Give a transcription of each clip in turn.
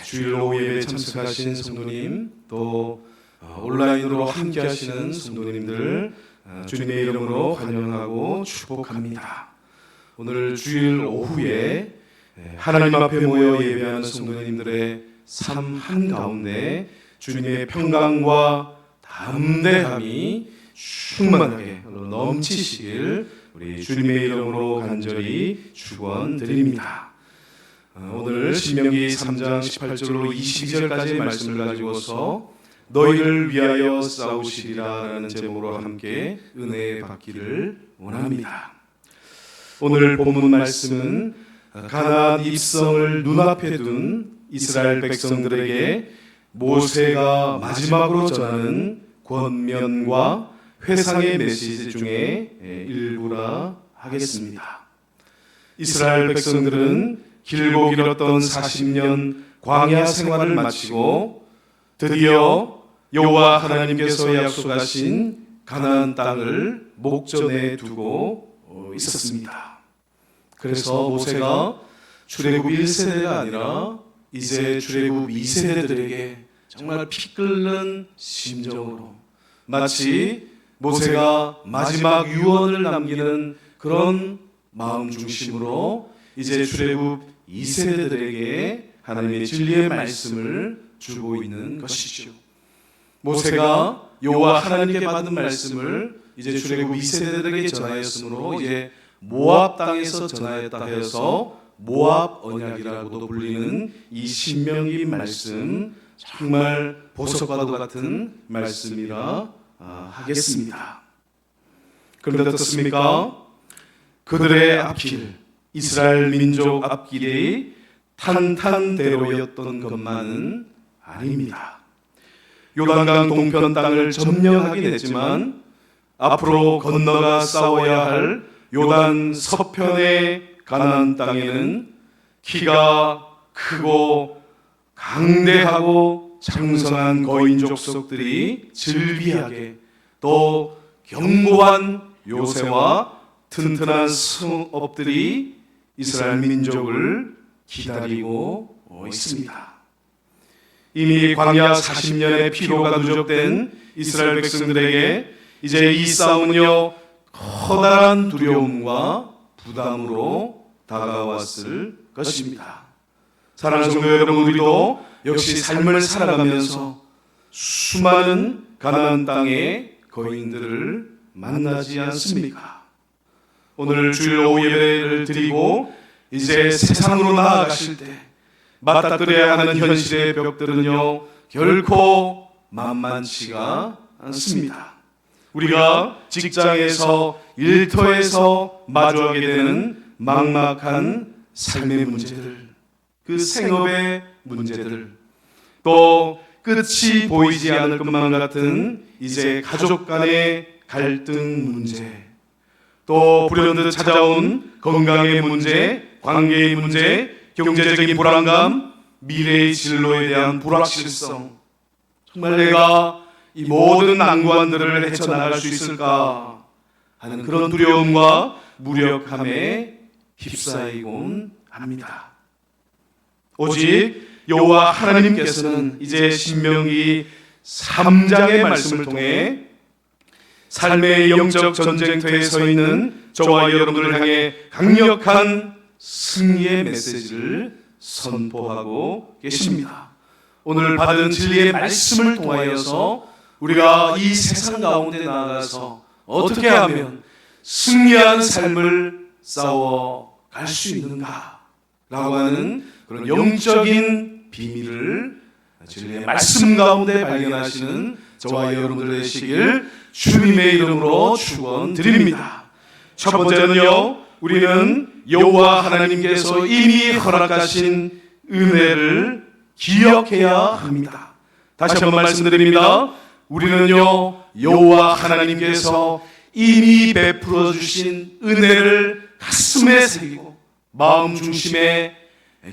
주일 오후 예배 참석하신 성도님, 또 온라인으로 함께 하시는 성도님들 주님의 이름으로 환영하고 축복합니다. 오늘 주일 오후에 하나님 앞에 모여 예배하는 성도님들의 삶 한가운데 주님의 평강과 담대함이 충만하게 넘치시길 우리 주님의 이름으로 간절히 축원드립니다. 오늘 신명기 3장 18절로 22절까지의 말씀을 가지고서 너희를 위하여 싸우시리라라는 제목으로 함께 은혜 받기를 원합니다. 오늘 본문 말씀은 가나안 입성을 눈앞에 둔 이스라엘 백성들에게 모세가 마지막으로 전하는 권면과 회상의 메시지 중에 일부라 하겠습니다. 이스라엘 백성들은 길고 길었던 40년 광야 생활을 마치고 드디어 여호와 하나님께서 약속하신 가나안 땅을 목전에 두고 있었습니다. 그래서 모세가 출애굽 1세대가 아니라 이제 출애굽 2세대들에게 정말 피 끓는 심정으로 마치 모세가 마지막 유언을 남기는 그런 마음 중심으로 이제 출애굽 2세대들에게 하나님의 진리의 말씀을 주고 있는 것이죠. 모세가 여호와 하나님께 받은 말씀을 이제 출애굽 2세대들에게 전하였으므로 이제 모압 땅에서 전하였다 해서 모압 언약이라고도 불리는 이 신명기 말씀, 정말 보석과도 같은 말씀이라 하겠습니다. 그런데 어떻습니까? 그들의 앞길, 이스라엘 민족 앞길이 탄탄대로였던 것만은 아닙니다. 요단강 동편 땅을 점령하긴 했지만 앞으로 건너가 싸워야 할 요단 서편의 가나안 땅에는 키가 크고 강대하고 장성한 거인 족속들이 즐비하게 또 견고한 요새와 튼튼한 성읍들이 이스라엘 민족을 기다리고 있습니다. 이미 광야 40년의 피로가 누적된 이스라엘 백성들에게 이제 이 싸움은요 커다란 두려움과 부담으로 다가왔을 것입니다. 사랑하는 성도 여러분, 우리도 역시 삶을 살아가면서 수많은 가나안 땅의 거인들을 만나지 않습니까? 오늘 주일 오후 예배를 드리고 이제 세상으로 나아가실 때 맞닥뜨려야 하는 현실의 벽들은요 결코 만만치가 않습니다. 우리가 직장에서 일터에서 마주하게 되는 막막한 삶의 문제들, 그 생업의 문제들, 또 끝이 보이지 않을 것만 같은 이제 가족 간의 갈등 문제, 또 불현듯 찾아온 건강의 문제, 관계의 문제, 경제적인 불안감, 미래의 진로에 대한 불확실성, 정말 내가 이 모든 난관들을 헤쳐나갈 수 있을까 하는 그런 두려움과 무력함에 휩싸이곤 합니다. 오직 여호와 하나님께서는 이제 신명기 3장의 말씀을 통해 삶의 영적 전쟁터에 서 있는 저와 여러분들을 향해 강력한 승리의 메시지를 선포하고 계십니다. 오늘 받은 진리의 말씀을 통하여서 우리가 이 세상 가운데 나아가서 어떻게 하면 승리하는 삶을 싸워갈 수 있는가 라고 하는 그런 영적인 비밀을 진리의 말씀 가운데 발견하시는 저와 여러분들 되시길 주님의 이름으로 축원드립니다. 첫 번째는요, 우리는 여호와 하나님께서 이미 허락하신 은혜를 기억해야 합니다. 다시 한번 말씀드립니다. 우리는요 여호와 하나님께서 이미 베풀어 주신 은혜를 가슴에 새기고 마음 중심에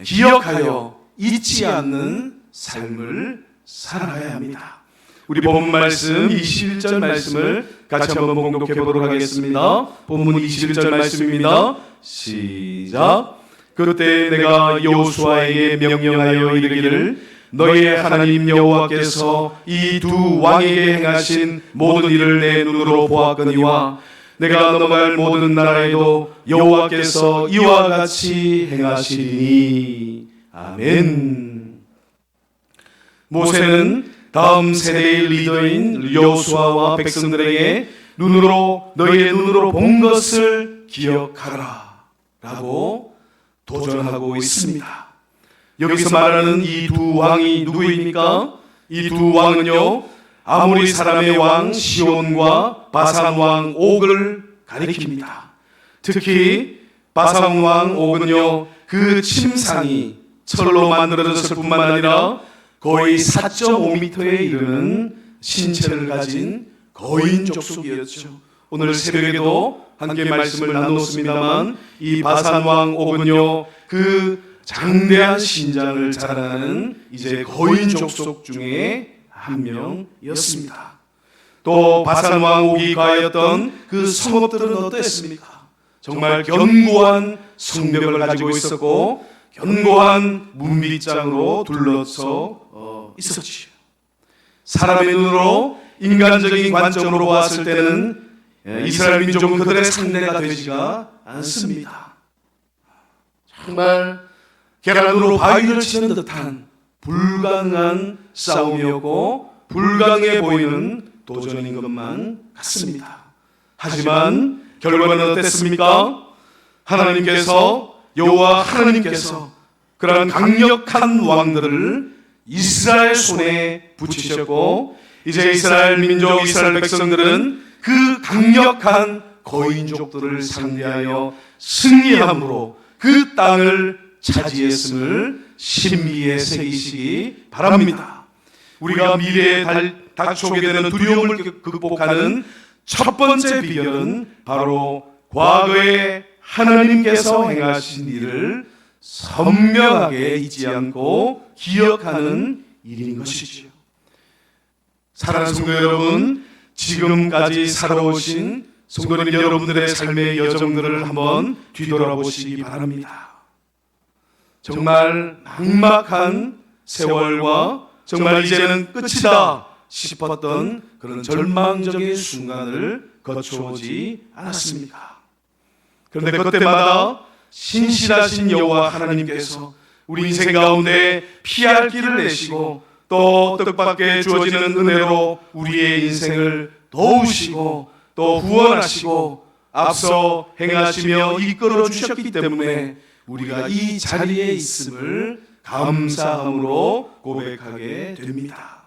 기억하여 잊지 않는 삶을 살아가야 합니다. 우리 본문 말씀 21절 말씀을 같이 한번 봉독해 보도록 하겠습니다. 본문 21절 말씀입니다. 시작. 그때 내가 여호수아에게 명령하여 이르기를 너희의 하나님 여호와께서 이 두 왕에게 행하신 모든 일을 내 눈으로 보았거니와 내가 넘어갈 모든 나라에도 여호와께서 이와 같이 행하시리니. 아멘. 모세는 다음 세대의 리더인 여호수아와 백성들에게 너희의 눈으로 본 것을 기억하라 라고 도전하고 있습니다. 여기서 말하는 이 두 왕이 누구입니까? 이 두 왕은요, 아모리 사람의 왕 시온과 바산 왕 옥을 가리킵니다. 특히 바산 왕 옥은요, 그 침상이 철로 만들어졌을 뿐만 아니라 거의 4.5m에 이르는 신체를 가진 거인 족속이었죠. 오늘 새벽에도 함께 말씀을 나눴습니다만 이 바산 왕 옥은요, 그 장대한 신장을 자랑하는 이제 거인 족속 중에 한 명이었습니다. 또 바산 왕 옥이 가하였던 그 성읍들은 어땠습니까? 정말 견고한 성벽을 가지고 있었고 견고한 문빗장으로 둘러서 있었지요. 사람의 눈으로 인간적인 관점으로 보았을 때는 이스라엘 민족은 그들의 상대가 되지가 않습니다. 정말 계란으로 바위를 치는 듯한 불가능한 싸움이었고 불가능해 보이는 도전인 것만 같습니다. 하지만 결과는 어땠습니까? 여호와 하나님께서 그러한 강력한 왕들을 이스라엘 손에 붙이셨고 이제 이스라엘 민족, 이스라엘 백성들은 그 강력한 거인족들을 상대하여 승리함으로 그 땅을 차지했음을 신비에 새기시기 바랍니다. 우리가 미래에 닥쳐오게 되는 두려움을 극복하는 첫 번째 비결은 바로 과거에 하나님께서 행하신 일을 선명하게 잊지 않고 기억하는 일인 것이지요. 사랑하는 성도 여러분, 지금까지 살아오신 성도님 여러분들의 삶의 여정들을 한번 뒤돌아보시기 바랍니다. 정말 막막한 세월과 정말 이제는 끝이다 싶었던 그런 절망적인 순간을 거쳐오지 않았습니까? 그런데 그때마다 신실하신 여호와 하나님께서 우리 인생 가운데 피할 길을 내시고 또 뜻밖의 주어지는 은혜로 우리의 인생을 도우시고 또 후원하시고 앞서 행하시며 이끌어 주셨기 때문에 우리가 이 자리에 있음을 감사함으로 고백하게 됩니다.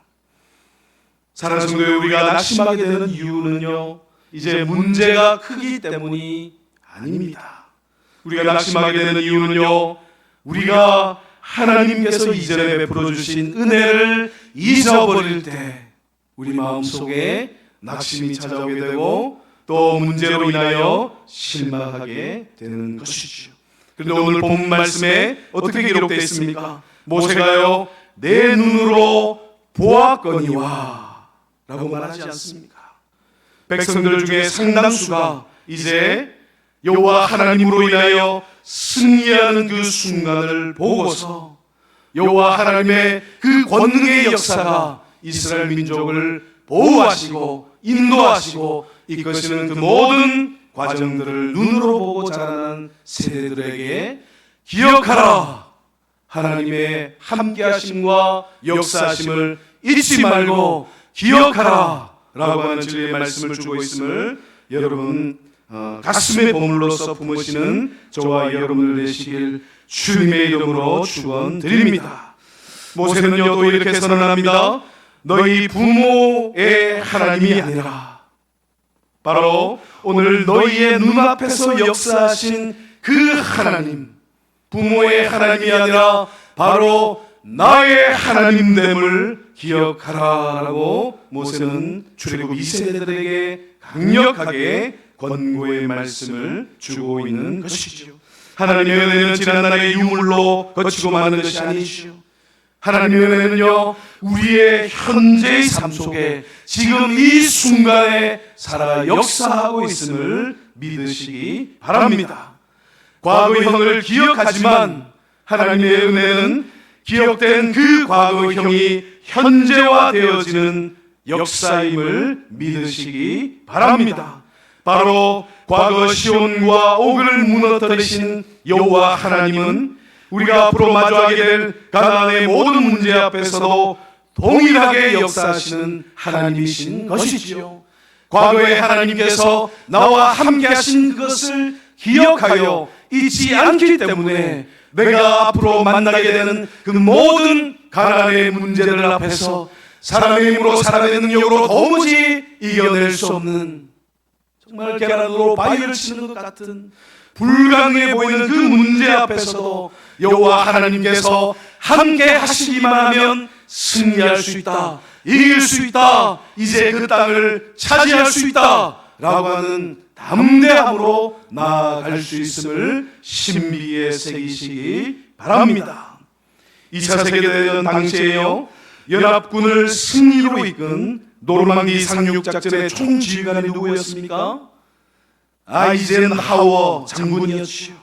사랑하는 성도 여러분, 우리가 낙심하게 되는 이유는요, 이제 문제가 크기 때문이 아닙니다. 우리가 낙심하게 되는 이유는요, 우리가 하나님께서 이전에 베풀어 주신 은혜를 잊어버릴 때 우리 마음속에 낙심이 찾아오게 되고 또 문제로 인하여 실망하게 되는 것이죠. 그런데 오늘 본 말씀에 어떻게 기록되어 있습니까? 모세가요, 내 눈으로 보았거니와 라고 말하지 않습니까? 백성들 중에 상당수가 이제 여호와 하나님으로 인하여 승리하는 그 순간을 보고서 여호와 하나님의 그 권능의 역사가 이스라엘 민족을 보호하시고 인도하시고 이끄시는 그 모든 과정들을 눈으로 보고 자라난 세대들에게 기억하라, 하나님의 함께하심과 역사하심을 잊지 말고 기억하라 라고 하는 진리의 말씀을 주고 있음을 여러분 가슴에 보물로서 품으시는 저와 여러분들 되시길 주님의 이름으로 축원드립니다. 모세는요 또 이렇게 선언합니다. 너희 부모의 하나님이 아니라 바로 오늘 너희의 눈앞에서 역사하신 그 하나님, 부모의 하나님이 아니라 바로 나의 하나님됨을 기억하라 라고 모세는 출애굽 2세대들에게 강력하게 권고의 말씀을 주고 있는 것이죠. 하나님의 은혜는 지난날의 유물로 거치고 마는 것이 아니시오. 하나님의 은혜는요, 우리의 현재의 삶 속에 지금 이 순간에 살아 역사하고 있음을 믿으시기 바랍니다. 과거형을 기억하지만 하나님의 은혜는 기억된 그 과거형이 현재화되어지는 역사임을 믿으시기 바랍니다. 바로 과거 시온과 옥을 무너뜨리신 여호와 하나님은 우리가 앞으로 마주하게 될 가나안의 모든 문제 앞에서도 동일하게 역사하시는 하나님이신 것이지요. 과거에 하나님께서 나와 함께 하신 그것을 기억하여 잊지 않기 때문에 내가 앞으로 만나게 되는 그 모든 가나안의 문제들 앞에서 사람의 힘으로 사람의 능력으로 도무지 이겨낼 수 없는, 정말 계란으로 바위를 치는 것 같은 불가능해 보이는 그 문제 앞에서도 여호와 하나님께서 함께 하시기만 하면 승리할 수 있다, 이길 수 있다, 이제 그 땅을 차지할 수 있다 라고 하는 담대함으로 나아갈 수 있음을 신비에 새기시기 바랍니다. 2차 세계대전 당시에요, 연합군을 승리로 이끈 노르망디 상륙작전의 총지휘관이 누구였습니까? 아이젠하워 장군이었지요.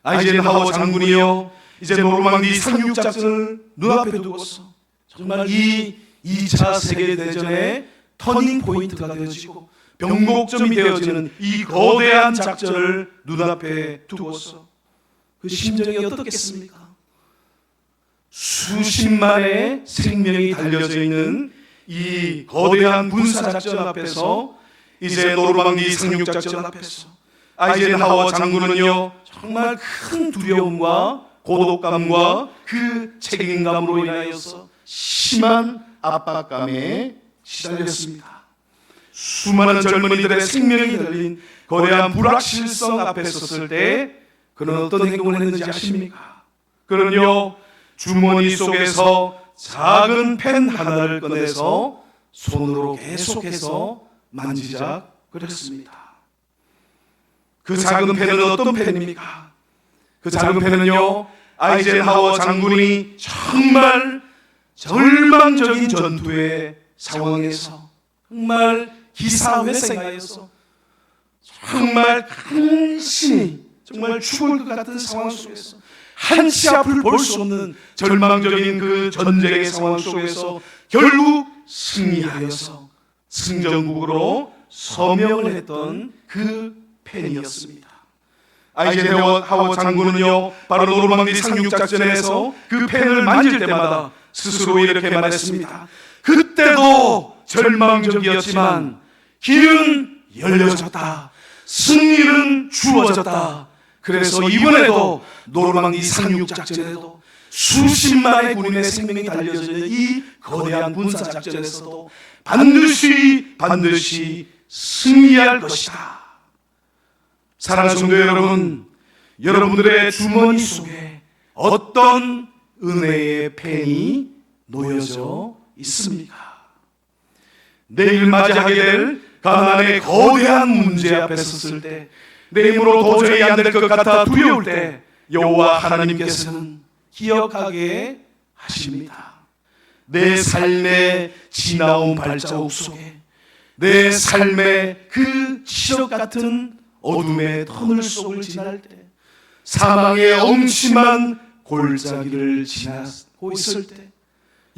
아이젠하워 장군이요, 이제 노르망디 상륙작전을 눈앞에 두고서 정말 이 2차 세계대전의 터닝 포인트가 되어지고 변곡점이 되어지는 이 거대한 작전을 눈앞에 두고서 그 심정이 어떻겠습니까? 수십만의 생명이 달려져 있는 이 거대한 군사작전 앞에서, 이제 노르망디 상륙작전 앞에서 아이젠하워 장군은요, 정말 큰 두려움과 고독감과 그 책임감으로 인하여서 심한 압박감에 시달렸습니다. 수많은 젊은이들의 생명이 달린 거대한 불확실성 앞에 섰을 때 그는 어떤 행동을 했는지 아십니까? 그는요, 주머니 속에서 작은 펜 하나를 꺼내서 손으로 계속해서 만지작거렸습니다. 그 작은 펜은 어떤 펜입니까? 그 작은 펜은요, 아이젠하워 장군이 정말 절망적인 전투의 상황에서, 정말 기사회생하여서 정말 간신히 정말 죽을 것 같은 상황 속에서, 한치 앞을 볼 수 없는 절망적인 그 전쟁의 상황 속에서 결국 승리하여서 승전국으로 서명을 했던 그 펜이었습니다. 아이젠하워 장군은요, 바로 노르망디 상륙작전에서 그 펜을 만질 때마다 스스로 이렇게 말했습니다. 그때도 절망적이었지만 길은 열려졌다, 승리는 주어졌다. 그래서 이번에도 노르망디 상륙작전에도 수십만의 군인의 생명이 달려져 있는 이 거대한 군사작전에서도 반드시 승리할 것이다. 사랑하는 성도 여러분, 여러분들의 주머니 속에 어떤 은혜의 펜이 놓여져 있습니까? 내일 맞이하게 될 가나안의 거대한 문제 앞에 섰을 때, 내 힘으로 도저히 안 될 것 같아 두려울 때 여호와 하나님께서는 기억하게 하십니다. 내 삶의 지나온 발자국 속에, 내 삶의 그 시력 같은 어둠의 터널 속을 지날 때, 사망의 엄침한 골짜기를 지나고 있을 때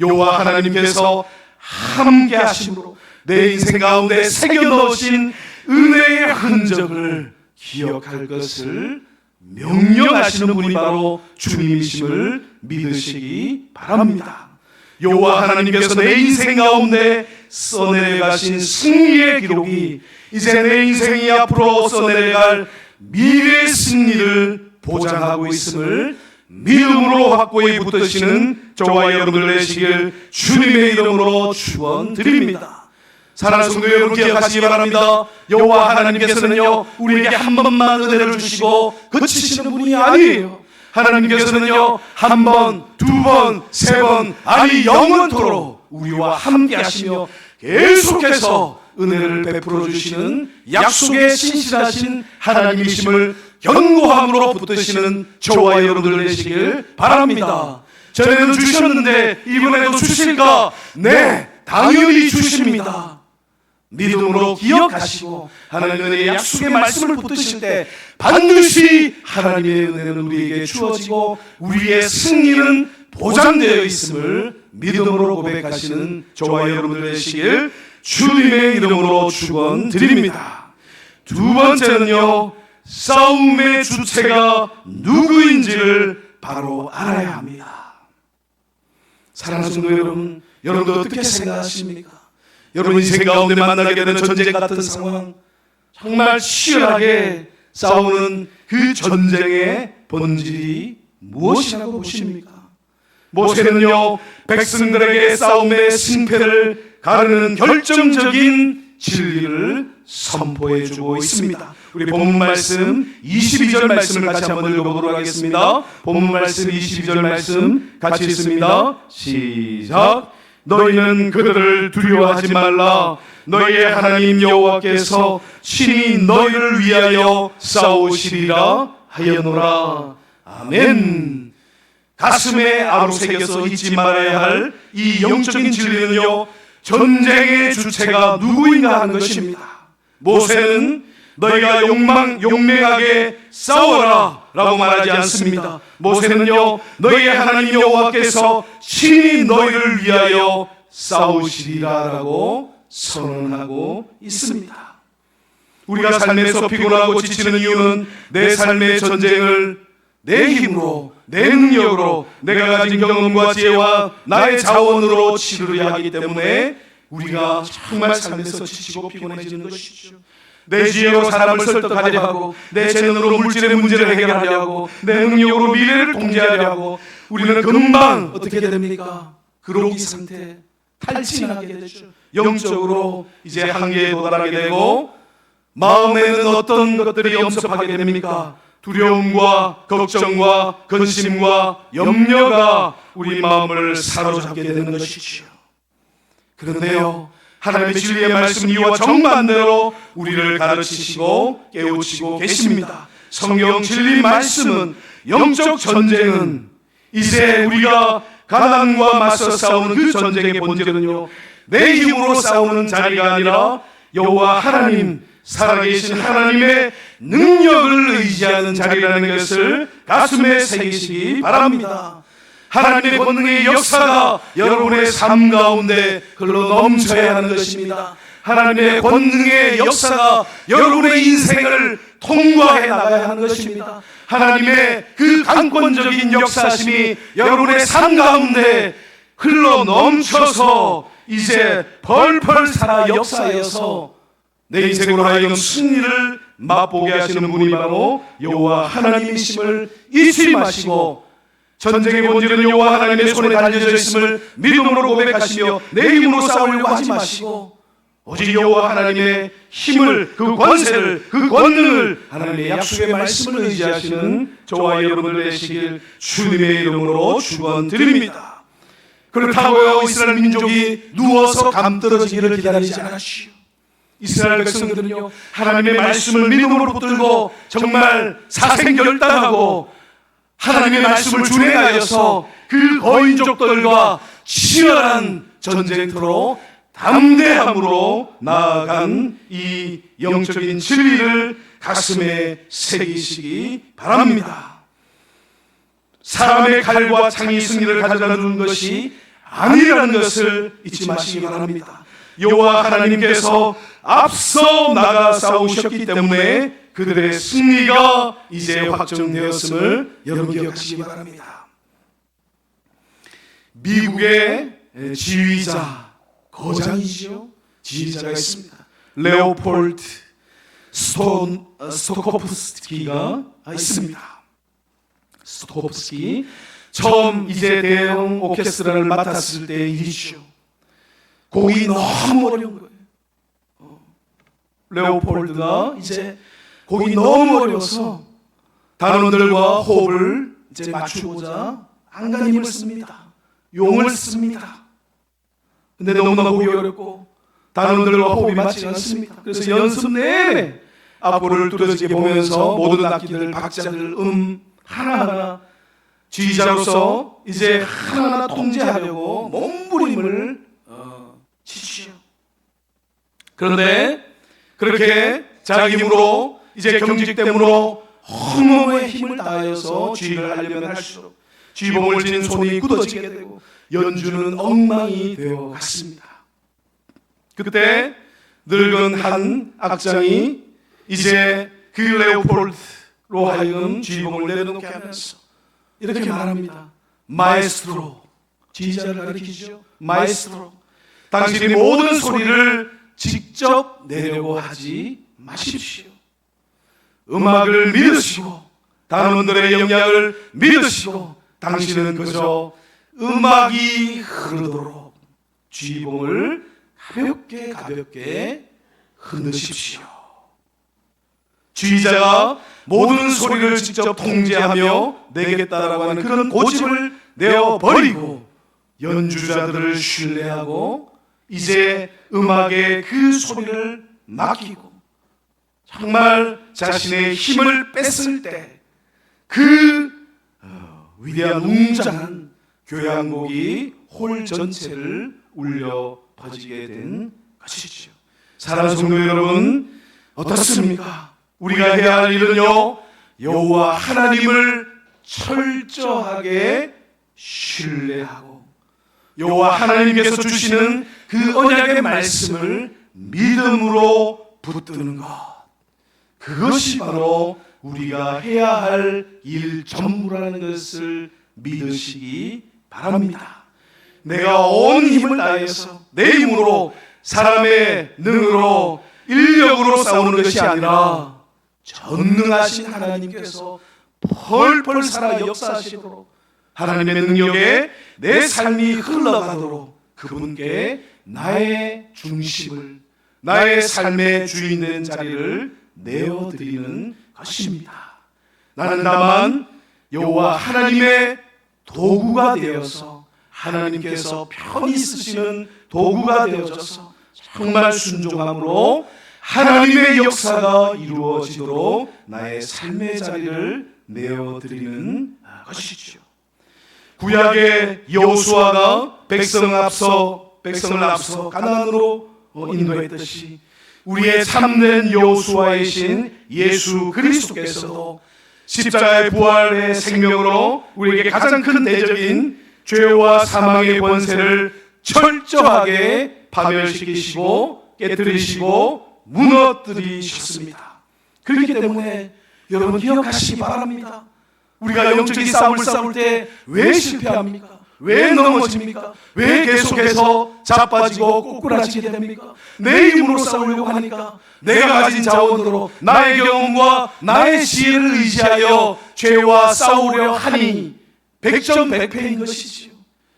여호와 하나님께서 함께 하심으로 내 인생 가운데 새겨 넣으신 은혜의 흔적을 기억할 것을 명령하시는 분이 바로 주님이심을 믿으시기 바랍니다. 여호와 하나님께서 내 인생 가운데 써내려가신 승리의 기록이 이제 내 인생이 앞으로 써내려갈 미래의 승리를 보장하고 있음을 믿음으로 확고히 붙드시는 저와 여러분들 되시길 주님의 이름으로 축원드립니다. 사랑하는 성도 여러분, 기억하시기 바랍니다. 여호와 하나님께서는요, 우리에게 한 번만 은혜를 주시고 그치시는 분이 아니에요. 하나님께서는요, 한 번, 두 번, 세 번, 아니 영원토록 우리와 함께 하시며 계속해서 은혜를 베풀어 주시는 약속에 신실하신 하나님이심을 견고함으로 붙드시는 저와 여러분들 되시길 바랍니다. 전에는 주셨는데 이번에도 주실까? 네, 당연히 주십니다. 믿음으로 기억하시고 하나님의 은혜의 약속의 말씀을 붙드실 때 반드시 하나님의 은혜는 우리에게 주어지고 우리의 승리는 보장되어 있음을 믿음으로 고백하시는 저와 여러분들 되시길 주님의 이름으로 축원드립니다. 두 번째는요, 싸움의 주체가 누구인지를 바로 알아야 합니다. 사랑하는 성도 여러분, 여러분도 어떻게 생각하십니까? 여러분 인생 가운데 만나게 되는 전쟁 같은 상황, 정말 치열하게 싸우는 그 전쟁의 본질이 무엇이라고 보십니까? 모세는요, 백성들에게 싸움의 승패를 가르는 결정적인 진리를 선포해주고 있습니다. 우리 본문 말씀 22절 말씀을 같이 한번 읽어보도록 하겠습니다. 본문 말씀 22절 말씀 같이 읽습니다. 시작. 너희는 그들을 두려워하지 말라. 너희의 하나님 여호와께서 친히 너희를 위하여 싸우시리라 하였노라. 아멘. 가슴에 아로새겨서 잊지 말아야 할 이 영적인 진리는요, 전쟁의 주체가 누구인가 하는 것입니다. 모세는 너희가 용맹하게 싸워라 라고 말하지 않습니다. 모세는요, 너희의 하나님 여호와께서 친히 너희를 위하여 싸우시리라 라고 선언하고 있습니다. 우리가 삶에서 피곤하고 지치는 이유는 내 삶의 전쟁을 내 힘으로, 내 능력으로, 내가 가진 경험과 지혜와 나의 자원으로 치르려 하기 때문에 우리가 정말 삶에서 지치고 피곤해지는 것이죠. 내 지혜로 사람을 설득하려 하고, 내 재능으로 물질의 문제를 해결하려 하고, 내 능력으로 미래를 통제하려 하고, 우리는 금방 어떻게 됩니까? 그로기 상태, 탈진하게 되죠. 영적으로 이제 한계에 도달하게 되고, 마음에는 어떤 것들이 엄습하게 됩니까? 두려움과 걱정과 근심과 염려가 우리 마음을 사로잡게 되는 것이지요. 그런데요, 하나님의 진리의 말씀 이와 정반대로 우리를 가르치시고 깨우치고 계십니다. 성경 진리 말씀은, 영적 전쟁은 이제 우리가 가난과 맞서 싸우는 그 전쟁의 본질은요, 내 힘으로 싸우는 자리가 아니라 여호와 하나님, 살아계신 하나님의 능력을 의지하는 자리라는 것을 가슴에 새기시기 바랍니다. 하나님의 권능의 역사가 여러분의 삶 가운데 흘러 넘쳐야 하는 것입니다. 하나님의 권능의 역사가 여러분의 인생을 통과해 나가야 하는 것입니다. 하나님의 그 강권적인 역사심이 여러분의 삶 가운데 흘러 넘쳐서 이제 펄펄 살아 역사여서 내 인생으로 하여금 승리를 맛보게 하시는 분이 바로 여호와 하나님이심을 잊지 마시고, 전쟁의 본질은 여호와 하나님의 손에 달려져 있음을 믿음으로 고백하시며 내 힘으로 싸우려고 하지 마시고, 오직 여호와 하나님의 힘을, 그 권세를, 그 권능을, 하나님의 약속의 말씀을 의지하시는 저와 여러분들 되시길 주님의 이름으로 축원드립니다. 그렇다고요, 이스라엘 민족이 누워서 감떨어지기를 기다리지 않으시오. 이스라엘 백성들은요, 하나님의 말씀을 믿음으로 붙들고 정말 사생결단하고 하나님의 말씀을 준행하여서 그 거인족들과 치열한 전쟁터로 담대함으로 나아간 이 영적인 진리를 가슴에 새기시기 바랍니다. 사람의 칼과 창이 승리를 가져다 주는 것이 아니라는 것을 잊지 마시기 바랍니다. 여호와 하나님께서 앞서 나가 싸우셨기 때문에 그들의 승리가 이제 확정되었음을 여러분 기억하시기 바랍니다. 미국의 지휘자, 거장이죠. 지휘자가 있습니다. 레오폴드 스토코프스키가 있습니다. 스토코프스키, 처음 이제 대형 오케스트라를 맡았을 때의 일이죠. 곡이 너무 어려운 거예요. 레오폴드가 이제 곡이 너무 어려워서 단원들과 호흡을 이제 맞추고자 안간힘을 씁니다. 용을 씁니다. 근데 너무나 곡이 어렵고 단원들과 호흡이 맞지 않습니다. 그래서 연습 내내 악보를 뚜렷하게 보면서 모든 악기들, 박자들, 하나하나 지휘자로서 이제 하나하나 통제하려고 몸부림을 치시오. 그런데 그렇게 자기 힘으로 이제 경직 때문에 온몸의 힘을 다하여서 쥐를 하려면 할수록 쥐봉을 지닌 손이 굳어지게 되고 연주는 엉망이 되어 갔습니다. 그때 늙은 한 악장이 이제 그 레오폴드로 하여금 쥐봉을 내려놓게 하면서 이렇게 말합니다. 마에스트로, 지휘자를 가리키죠. 마에스트로, 당신이 모든 소리를 직접 내려고 하지 마십시오. 음악을 믿으시고 단원들의 영향을 믿으시고 당신은 그저 음악이 흐르도록 쥐봉을 가볍게 흔드십시오. 지휘자가 모든 소리를 직접 통제하며 내겠다라고 하는 그런 고집을 내어버리고 연주자들을 신뢰하고 이제 음악에 그 소리를 맡기고 정말 자신의 힘을 뺐을 때 그 위대한 웅장한 교향곡이 홀 전체를 울려 퍼지게 된 것이죠. 사랑하는 성도 여러분, 어떻습니까? 우리가 해야 할 일은요, 여호와 하나님을 철저하게 신뢰하고 여호와 하나님께서 주시는 그 언약의 말씀을 믿음으로 붙드는 것, 그것이 바로 우리가 해야 할 일 전부라는 것을 믿으시기 바랍니다. 내가 온 힘을 다해서 내 힘으로 사람의 능으로 인력으로 싸우는 것이 아니라 전능하신 하나님께서 펄펄 살아 역사하시도록 하나님의 능력에 내 삶이 흘러가도록 그분께 나의 중심을, 나의 삶의 주인된 자리를 내어드리는 것입니다. 나는 다만 여호와 하나님의 도구가 되어서 하나님께서 편히 쓰시는 도구가 되어져서 정말 순종함으로 하나님의 역사가 이루어지도록 나의 삶의 자리를 내어드리는 것이죠. 구약의 여호수아가 백성을 앞서 가나안으로 인도했듯이 우리의 참된 여호수아이신 예수 그리스도께서도 십자가의 부활의 생명으로 우리에게 가장 큰 대적인 죄와 사망의 권세를 철저하게 파멸시키시고 깨뜨리시고 무너뜨리셨습니다. 그렇기 때문에 여러분 기억하시기 바랍니다. 우리가 영적인 싸움을 싸울 때 왜 실패합니까? 왜 넘어집니까? 왜 계속해서 자빠지고 꼬꾸라지게 됩니까? 내 힘으로 싸우려고 하니까 내가 가진 자원으로 나의 경험과 나의 지혜를 의지하여 죄와 싸우려 하니 백전백패인 것이지요.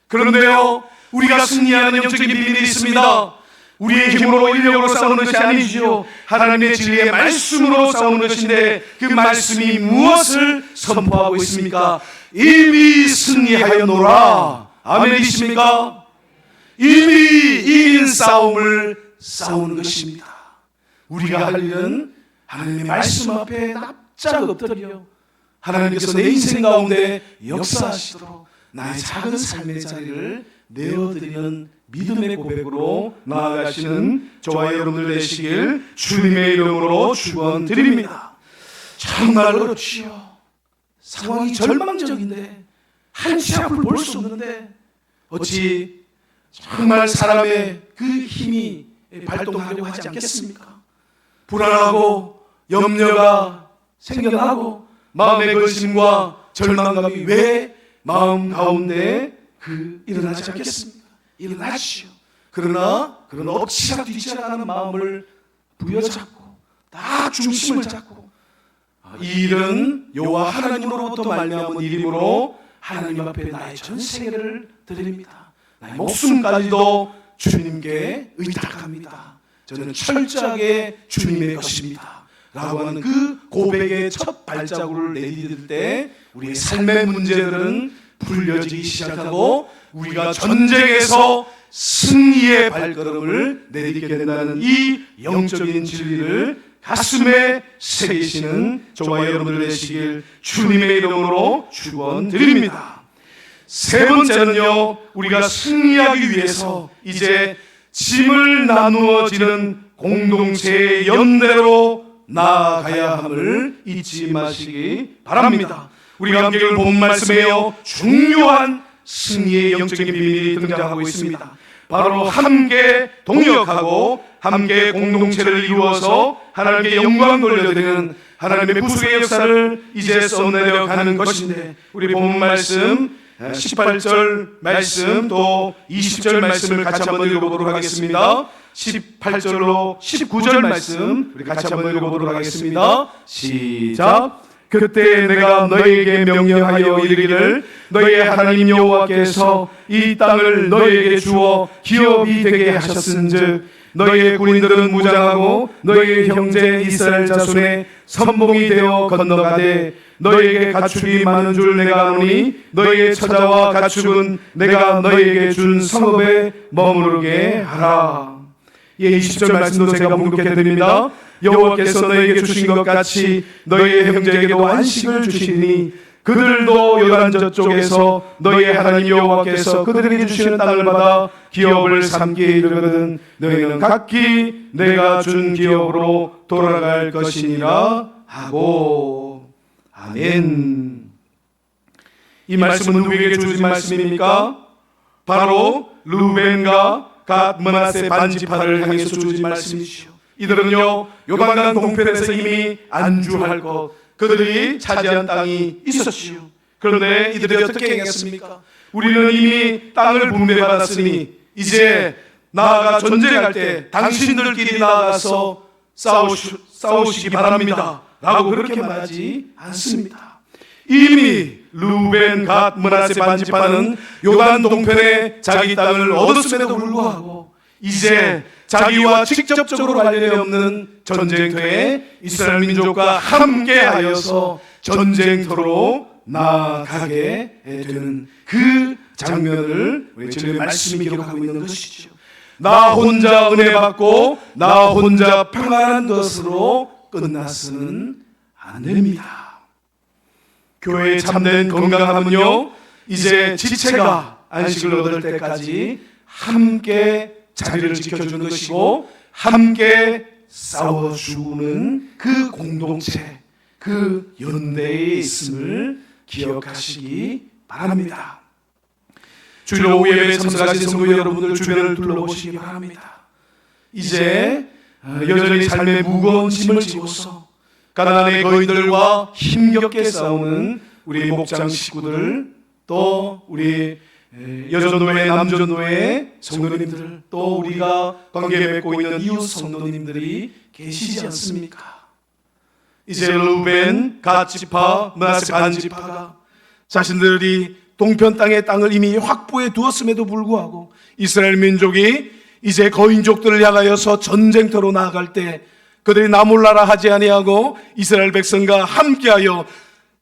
그런데요, 우리가 승리하는 영적인 비밀이 있습니다. 우리의 힘으로 인력으로 싸우는 것이 아니지요. 하나님의 진리의 말씀으로 싸우는 것인데 그 말씀이 무엇을 선포하고 있습니까? 이미 승리하였노라. 아멘이십니까? 이미 이긴 싸움을 싸우는 것입니다. 우리가 할 일은 하나님의 말씀 앞에 납작 엎드려 하나님께서 내 인생 가운데 역사하시도록 나의 작은 삶의 자리를 내어드리는 믿음의 고백으로 나아가시는 저와 여러분들 되시길 주님의 이름으로 축원드립니다. 정말 어렵지요. 상황이 절망적인데 한치 앞을 볼 수 없는데 어찌 정말 사람의 그 힘이 발동하려고 하지 않겠습니까? 불안하고 염려가 생겨나고 마음의 근심과 절망감이 왜 마음 가운데 일어나지 않겠습니까? 일어나시오. 그러나 엎치락 뒤치락하는 마음을 부여잡고 다 중심을 잡고 이 일은 여호와 하나님으로부터 말미암은 일이므로 하나님 앞에 나의 전 세계를 드립니다. 나의 목숨까지도 주님께 의탁합니다. 저는 철저하게 주님의 것입니다. 라고 하는 그 고백의 첫 발자국을 내디딜 때 우리의 삶의 문제들은 풀려지기 시작하고 우리가 전쟁에서 승리의 발걸음을 내딛게 된다는 이 영적인 진리를 가슴에 새기시는 저와 여러분들 되시길 주님의 이름으로 축원드립니다. 세 번째는요, 우리가 승리하기 위해서 이제 짐을 나누어지는 공동체의 연대로 나아가야 함을 잊지 마시기 바랍니다. 우리가 함께 읽은 본 말씀에요, 중요한 승리의 영적인 비밀이 등장하고 있습니다. 바로 함께 동역하고 함께 공동체를 이루어서 하나님께 영광 돌려드리는 하나님의 구속의 역사를 이제 써내려 가는 것인데, 우리 본 말씀 18절 말씀 또 20절 말씀을 같이 한번 읽어보도록 하겠습니다. 18절로 19절 말씀 우리 같이 한번 읽어보도록 하겠습니다. 시작. 그때 내가 너희에게 명령하여 이르기를 너희의 하나님 여호와께서 이 땅을 너희에게 주어 기업이 되게 하셨은즉 너희의 군인들은 무장하고 너희의 형제 이스라엘 자손의 선봉이 되어 건너가되 너희에게 가축이 많은 줄 내가 아노니 너희의 처자와 가축은 내가 너희에게 준 성읍에 머무르게 하라. 20절 말씀도 제가 봉독해 드립니다. 여호와께서 너희에게 주신 것 같이 너희의 형제에게도 안식을 주시니 그들도 요단 저쪽에서 너희의 하나님 여호와께서 그들에게 주시는 땅을 받아 기업을 삼게 이르거든 너희는 각기 내가 준 기업으로 돌아갈 것이니라 하고. 아멘. 이 말씀은 누구에게 주어진 말씀입니까? 바로 루벤과 갓 므낫세 반지파를 향해서 주어진 말씀이시오. 이들은요 요단강 동편에서 이미 안주할 것, 그들이 차지한 땅이 있었지요. 그런데 이들이 어떻게 행했습니까? 우리는 이미 땅을 분배받았으니 이제 나아가 전쟁할 때 당신들끼리 나아가서 싸우시기 바랍니다 라고 그렇게 말하지 않습니다. 이미 루벤, 갓, 므낫세 반지파는 요단 동편에 자기 땅을 얻었음에도 불구하고 이제 자기와 직접적으로 관련이 없는 전쟁터에 이스라엘 민족과 함께하여서 전쟁터로 나아가게 되는 그 장면을 우리 주님의 말씀이 기록하고 있는 것이죠. 나 혼자 은혜 받고 나 혼자 평안한 것으로 끝나서는 안 됩니다. 교회의 참된 건강함은요 이제 지체가 안식을 얻을 때까지 함께 자리를 지켜주는 것이고 함께 싸워주는 그 공동체, 그 연대에 있음을 기억하시기 바랍니다. 주일 오후 예배에 참석하신 성도 여러분들 주변을 둘러보시기 바랍니다. 이제 여전히 삶의 무거운 짐을 지고서 가나안의 거인들과 힘겹게 싸우는 우리 목장 식구들, 또 우리 여전노회, 남전노회 성도님들, 또 우리가 관계 맺고 있는 이웃 성도님들이 계시지 않습니까? 이제 루벤, 갓지파, 므낫세 반지파가 자신들이 동편 땅의 땅을 이미 확보해 두었음에도 불구하고 이스라엘 민족이 이제 거인족들을 향하여서 전쟁터로 나아갈 때 그들이 나 몰라라 하지 아니하고 이스라엘 백성과 함께하여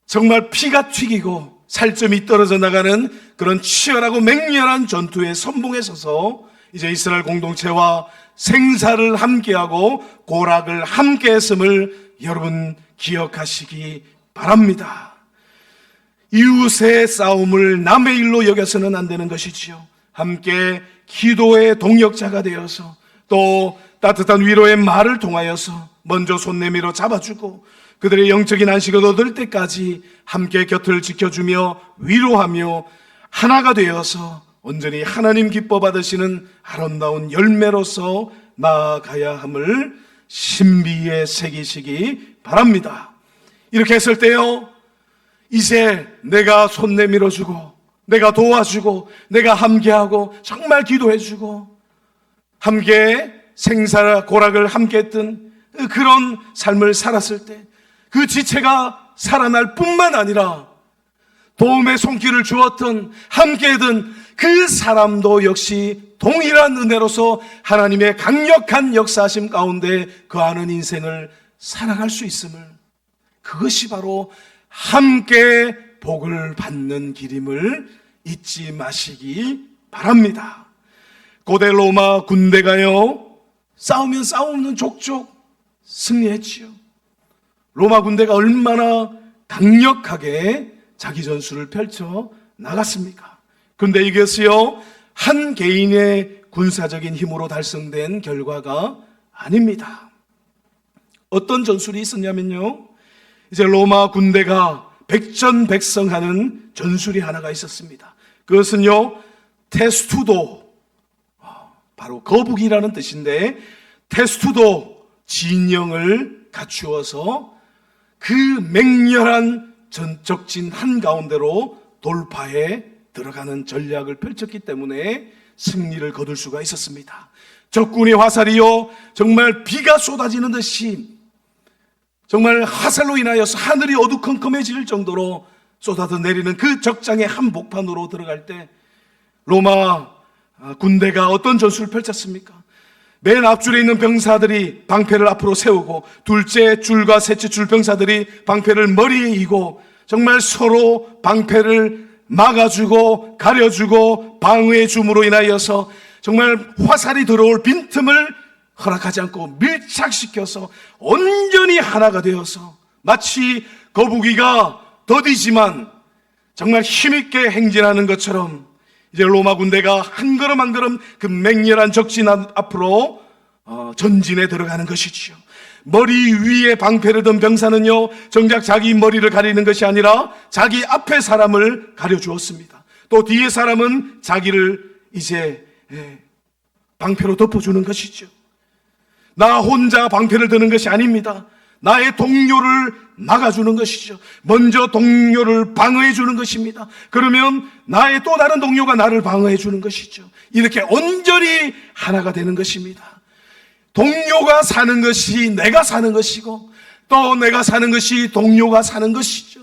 정말 피가 튀기고 살점이 떨어져 나가는 그런 치열하고 맹렬한 전투의 선봉에 서서 이제 이스라엘 공동체와 생사를 함께하고 고락을 함께했음을 여러분 기억하시기 바랍니다. 이웃의 싸움을 남의 일로 여겨서는 안 되는 것이지요. 함께 기도의 동역자가 되어서 또 따뜻한 위로의 말을 통하여서 먼저 손 내밀어 잡아주고 그들의 영적인 안식을 얻을 때까지 함께 곁을 지켜주며 위로하며 하나가 되어서 온전히 하나님 기뻐 받으시는 아름다운 열매로서 나아가야 함을 신비에 새기시기 바랍니다. 이렇게 했을 때요 이제 내가 손 내밀어주고 내가 도와주고 내가 함께하고 정말 기도해주고 함께 생사와 고락을 함께 했던 그런 삶을 살았을 때 그 지체가 살아날 뿐만 아니라 도움의 손길을 주었던 함께했던 그 사람도 역시 동일한 은혜로서 하나님의 강력한 역사하심 가운데 거하는 인생을 살아갈 수 있음을, 그것이 바로 함께 복을 받는 길임을 잊지 마시기 바랍니다. 고대 로마 군대가요 싸우면 싸우는 족족 승리했지요. 로마 군대가 얼마나 강력하게 자기 전술을 펼쳐 나갔습니까? 그런데 이것이요 한 개인의 군사적인 힘으로 달성된 결과가 아닙니다. 어떤 전술이 있었냐면요, 이제 로마 군대가 백전백승하는 전술이 하나가 있었습니다. 그것은요, 테스투도, 바로 거북이라는 뜻인데, 테스투도 진영을 갖추어서 그 맹렬한 적진 한가운데로 돌파해 들어가는 전략을 펼쳤기 때문에 승리를 거둘 수가 있었습니다. 적군의 화살이요, 정말 비가 쏟아지는 듯이, 정말 화살로 인하여서 하늘이 어두컴컴해질 정도로 쏟아져 내리는 그 적장의 한복판으로 들어갈 때 로마 군대가 어떤 전술을 펼쳤습니까? 맨 앞줄에 있는 병사들이 방패를 앞으로 세우고, 둘째 줄과 셋째 줄 병사들이 방패를 머리에 이고, 정말 서로 방패를 막아주고 가려주고 방어해 줌으로 인하여서 정말 화살이 들어올 빈틈을 허락하지 않고 밀착시켜서 온전히 하나가 되어서, 마치 거북이가 더디지만 정말 힘있게 행진하는 것처럼 이제 로마 군대가 한 걸음 한 걸음 그 맹렬한 적진 앞으로 전진에 들어가는 것이지요. 머리 위에 방패를 든 병사는요, 정작 자기 머리를 가리는 것이 아니라 자기 앞에 사람을 가려주었습니다. 또 뒤에 사람은 자기를 이제 방패로 덮어주는 것이죠. 나 혼자 방패를 드는 것이 아닙니다. 나의 동료를 막아주는 것이죠. 먼저 동료를 방어해 주는 것입니다. 그러면 나의 또 다른 동료가 나를 방어해 주는 것이죠. 이렇게 온전히 하나가 되는 것입니다. 동료가 사는 것이 내가 사는 것이고, 또 내가 사는 것이 동료가 사는 것이죠.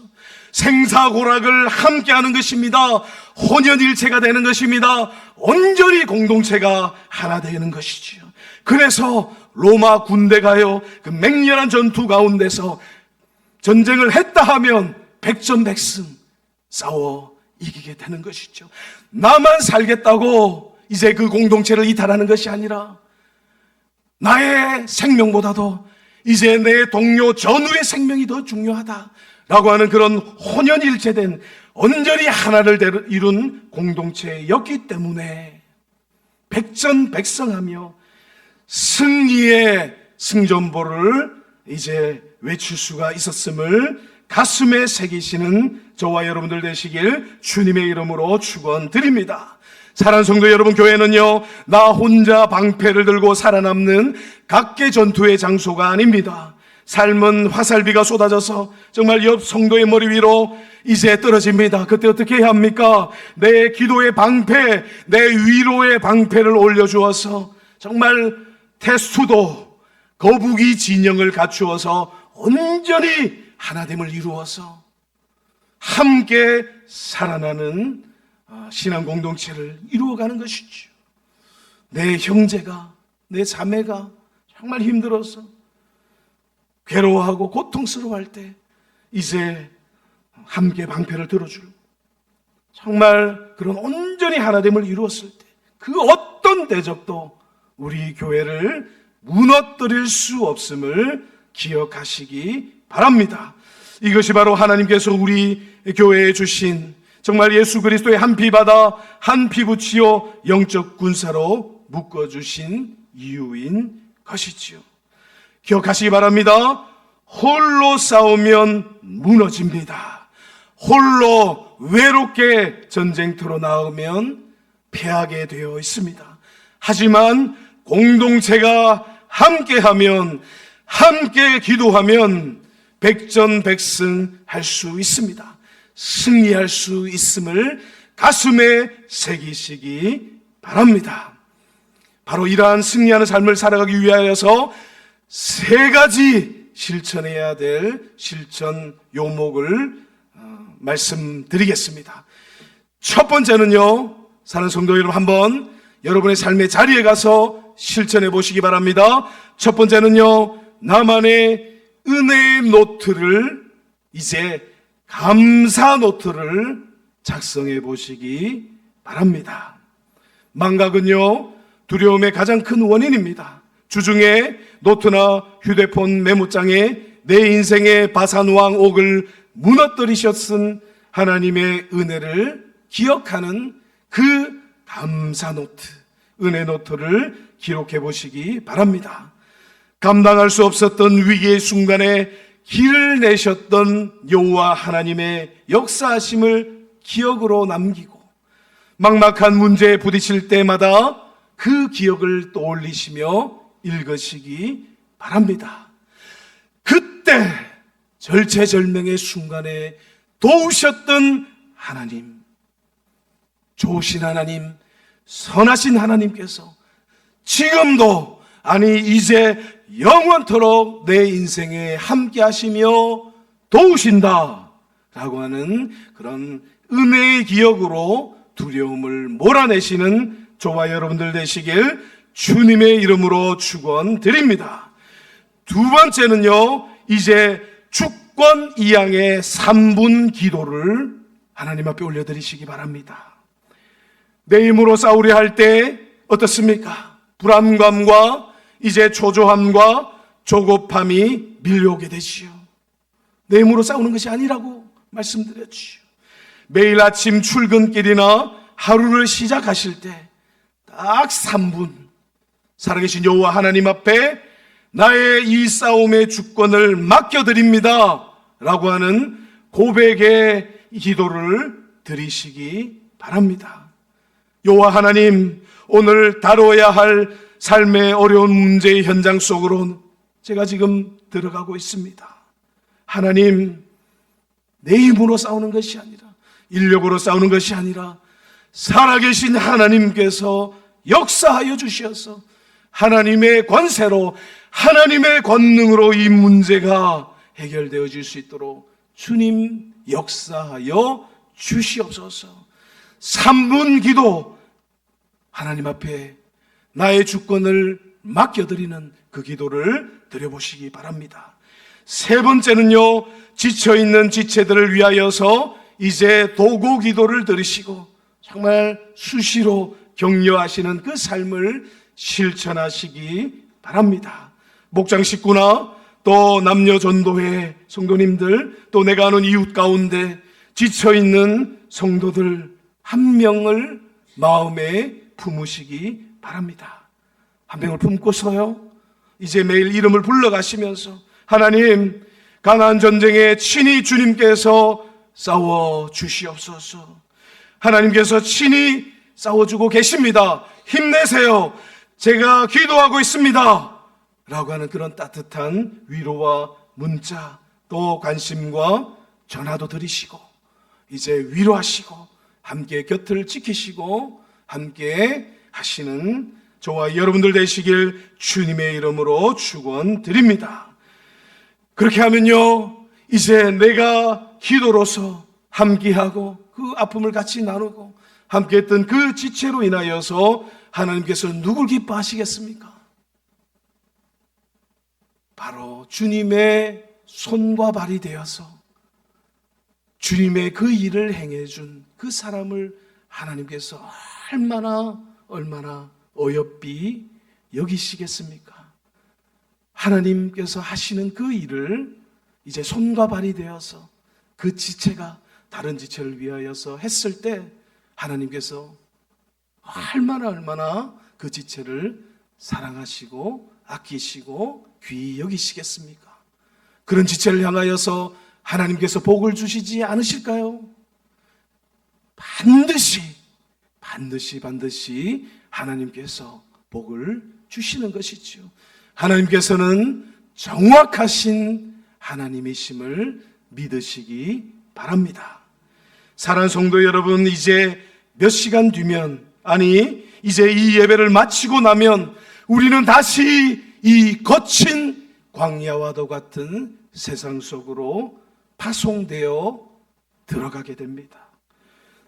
생사고락을 함께하는 것입니다. 혼연일체가 되는 것입니다. 온전히 공동체가 하나 되는 것이죠. 그래서 로마 군대가요, 그 맹렬한 전투 가운데서 전쟁을 했다 하면 백전백승 싸워 이기게 되는 것이죠. 나만 살겠다고 이제 그 공동체를 이탈하는 것이 아니라, 나의 생명보다도 이제 내 동료 전우의 생명이 더 중요하다라고 하는 그런 혼연일체된 온전히 하나를 이룬 공동체였기 때문에 백전백승하며 승리의 승전보를 이제 외칠 수가 있었음을 가슴에 새기시는 저와 여러분들 되시길 주님의 이름으로 축원드립니다. 사랑하는 성도 여러분, 교회는요, 나 혼자 방패를 들고 살아남는 각계 전투의 장소가 아닙니다. 삶은 화살비가 쏟아져서 정말 옆 성도의 머리 위로 이제 떨어집니다. 그때 어떻게 해야 합니까? 내 기도의 방패, 내 위로의 방패를 올려주어서 정말 테스투도 거북이 진영을 갖추어서 온전히 하나됨을 이루어서 함께 살아나는 신앙 공동체를 이루어가는 것이죠. 내 형제가, 내 자매가 정말 힘들어서 괴로워하고 고통스러워할 때 이제 함께 방패를 들어주고, 정말 그런 온전히 하나됨을 이루었을 때 그 어떤 대적도 우리 교회를 무너뜨릴 수 없음을 기억하시기 바랍니다. 이것이 바로 하나님께서 우리 교회에 주신 정말 예수 그리스도의 한 피 받아 한 피 붙이어 영적 군사로 묶어주신 이유인 것이지요. 기억하시기 바랍니다. 홀로 싸우면 무너집니다. 홀로 외롭게 전쟁터로 나오면 패하게 되어 있습니다. 하지만 공동체가 함께하면, 함께 기도하면 백전백승 할 수 있습니다. 승리할 수 있음을 가슴에 새기시기 바랍니다. 바로 이러한 승리하는 삶을 살아가기 위하여서 세 가지 실천해야 될 실천 요목을 말씀드리겠습니다. 첫 번째는요, 사는 성도 여러분, 한번 여러분의 삶의 자리에 가서 실천해 보시기 바랍니다. 첫 번째는요, 나만의 은혜의 노트를, 이제 감사 노트를 작성해 보시기 바랍니다. 망각은요, 두려움의 가장 큰 원인입니다. 주중에 노트나 휴대폰 메모장에 내 인생의 바산왕옥을 무너뜨리셨은 하나님의 은혜를 기억하는 그 감사 노트, 은혜 노트를 기록해 보시기 바랍니다. 감당할 수 없었던 위기의 순간에 길을 내셨던 여호와 하나님의 역사하심을 기억으로 남기고 막막한 문제에 부딪힐 때마다 그 기억을 떠올리시며 읽으시기 바랍니다. 그때 절체절명의 순간에 도우셨던 하나님, 좋으신 하나님, 선하신 하나님께서 지금도, 아니 이제 영원토록 내 인생에 함께 하시며 도우신다 라고 하는 그런 은혜의 기억으로 두려움을 몰아내시는 저와 여러분들 되시길 주님의 이름으로 축원드립니다. 두 번째는요, 이제 주권 이양의 3분 기도를 하나님 앞에 올려드리시기 바랍니다. 내 힘으로 싸우려 할 때 어떻습니까? 불안감과 이제 초조함과 조급함이 밀려오게 되지요. 내 힘으로 싸우는 것이 아니라고 말씀드렸지요. 매일 아침 출근길이나 하루를 시작하실 때 딱 3분 살아계신 여호와 하나님 앞에 나의 이 싸움의 주권을 맡겨드립니다 라고 하는 고백의 기도를 드리시기 바랍니다. 여호와 하나님, 오늘 다뤄야 할 삶의 어려운 문제의 현장 속으로 제가 지금 들어가고 있습니다. 하나님, 내 힘으로 싸우는 것이 아니라, 인력으로 싸우는 것이 아니라 살아계신 하나님께서 역사하여 주셔서 하나님의 권세로, 하나님의 권능으로 이 문제가 해결되어질 수 있도록 주님 역사하여 주시옵소서. 3분 기도, 하나님 앞에 나의 주권을 맡겨드리는 그 기도를 드려보시기 바랍니다. 세 번째는요, 지쳐있는 지체들을 위하여서 이제 도구 기도를 드리시고 정말 수시로 격려하시는 그 삶을 실천하시기 바랍니다. 목장 식구나 또 남녀 전도회 성도님들, 또 내가 아는 이웃 가운데 지쳐있는 성도들 한 명을 마음에 품으시기 바랍니다. 한 명을 품고서요, 이제 매일 이름을 불러가시면서 하나님, 가나안 전쟁에 친히 주님께서 싸워 주시옵소서. 하나님께서 친히 싸워주고 계십니다. 힘내세요. 제가 기도하고 있습니다 라고 하는 그런 따뜻한 위로와 문자, 또 관심과 전화도 드리시고 이제 위로하시고 함께 곁을 지키시고 함께 하시는 저와 여러분들 되시길 주님의 이름으로 축원드립니다. 그렇게 하면요, 이제 내가 기도로서 함께하고 그 아픔을 같이 나누고 함께했던 그 지체로 인하여서 하나님께서 누굴 기뻐하시겠습니까? 바로 주님의 손과 발이 되어서 주님의 그 일을 행해준 그 사람을 하나님께서 얼마나 어여삐 여기시겠습니까? 하나님께서 하시는 그 일을 이제 손과 발이 되어서 그 지체가 다른 지체를 위하여서 했을 때 하나님께서 얼마나 그 지체를 사랑하시고 아끼시고 귀히 여기시겠습니까? 그런 지체를 향하여서 하나님께서 복을 주시지 않으실까요? 반드시 하나님께서 복을 주시는 것이죠. 하나님께서는 정확하신 하나님이심을 믿으시기 바랍니다. 사랑하는 성도 여러분, 이제 몇 시간 뒤면, 아니 이제 이 예배를 마치고 나면 우리는 다시 이 거친 광야와도 같은 세상 속으로 파송되어 들어가게 됩니다.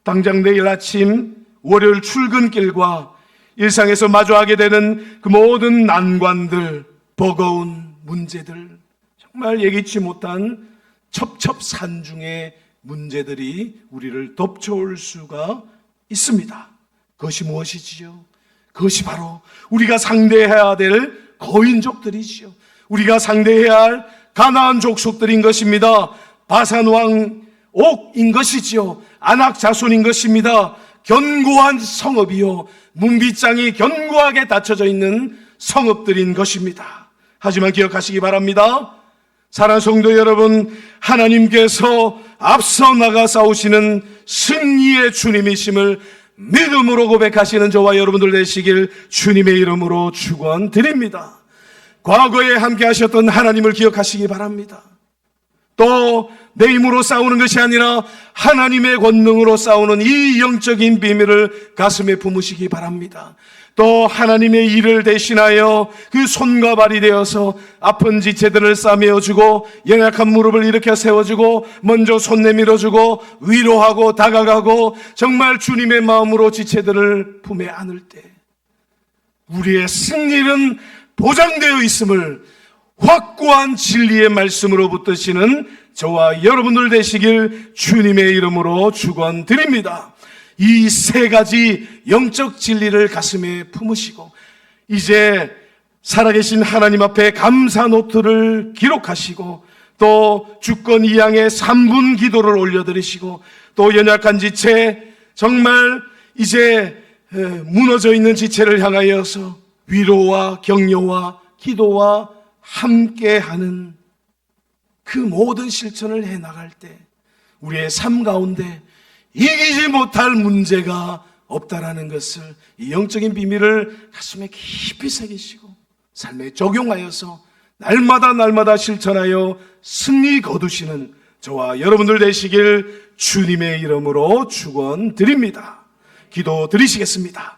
당장 내일 아침 월요일 출근길과 일상에서 마주하게 되는 그 모든 난관들, 버거운 문제들, 정말 예기치 못한 첩첩산중의 문제들이 우리를 덮쳐올 수가 있습니다. 그것이 무엇이지요? 그것이 바로 우리가 상대해야 될 거인족들이지요. 우리가 상대해야 할 가나안 족속들인 것입니다. 바산 왕 옥인 것이지요. 아낙 자손인 것입니다. 견고한 성읍이요, 문빗장이 견고하게 닫혀져 있는 성읍들인 것입니다. 하지만 기억하시기 바랍니다. 사랑하는 성도 여러분, 하나님께서 앞서 나가 싸우시는 승리의 주님이심을 믿음으로 고백하시는 저와 여러분들 되시길 주님의 이름으로 축원드립니다. 과거에 함께 하셨던 하나님을 기억하시기 바랍니다. 또 내 힘으로 싸우는 것이 아니라 하나님의 권능으로 싸우는 이 영적인 비밀을 가슴에 품으시기 바랍니다. 또 하나님의 일을 대신하여 그 손과 발이 되어서 아픈 지체들을 싸매어주고 연약한 무릎을 일으켜 세워주고 먼저 손 내밀어주고 위로하고 다가가고 정말 주님의 마음으로 지체들을 품에 안을 때 우리의 승리는 보장되어 있음을 확고한 진리의 말씀으로 붙드시는 저와 여러분들 되시길 주님의 이름으로 축원드립니다. 이 세 가지 영적 진리를 가슴에 품으시고 이제 살아계신 하나님 앞에 감사 노트를 기록하시고 또 주권 이양의 3분 기도를 올려드리시고 또 연약한 지체 정말 이제 무너져 있는 지체를 향하여서 위로와 격려와 기도와 함께하는 그 모든 실천을 해나갈 때 우리의 삶 가운데 이기지 못할 문제가 없다라는 것을 이 영적인 비밀을 가슴에 깊이 새기시고 삶에 적용하여서 날마다 실천하여 승리 거두시는 저와 여러분들 되시길 주님의 이름으로 축원드립니다. 기도 드리시겠습니다.